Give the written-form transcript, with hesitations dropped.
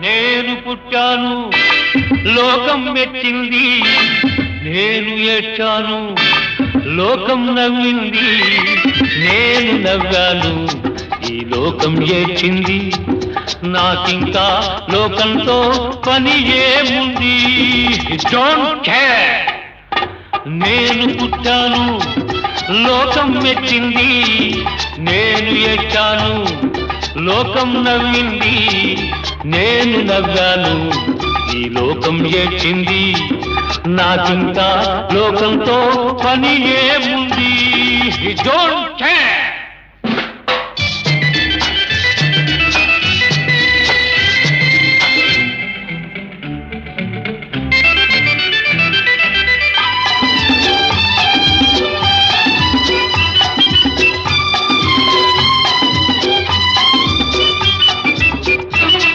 నేను పుట్టాను లోకం మెచ్చింది, నేను ఏడ్చాను లోకం నవ్వింది, నేను నవ్వాను ఈ లోకం ఏడ్చింది. నాకింకా లోకంతో పని ఏముంది? Don't care. నేను పుట్టాను లోకం మెచ్చింది, నేను ఏడ్చాను లోకం నవ్వింది, నేను నవ్వాను ఈ లోకం ఏడ్చింది. నాకింకా లోకంతో పని ఏముంది? Don't care.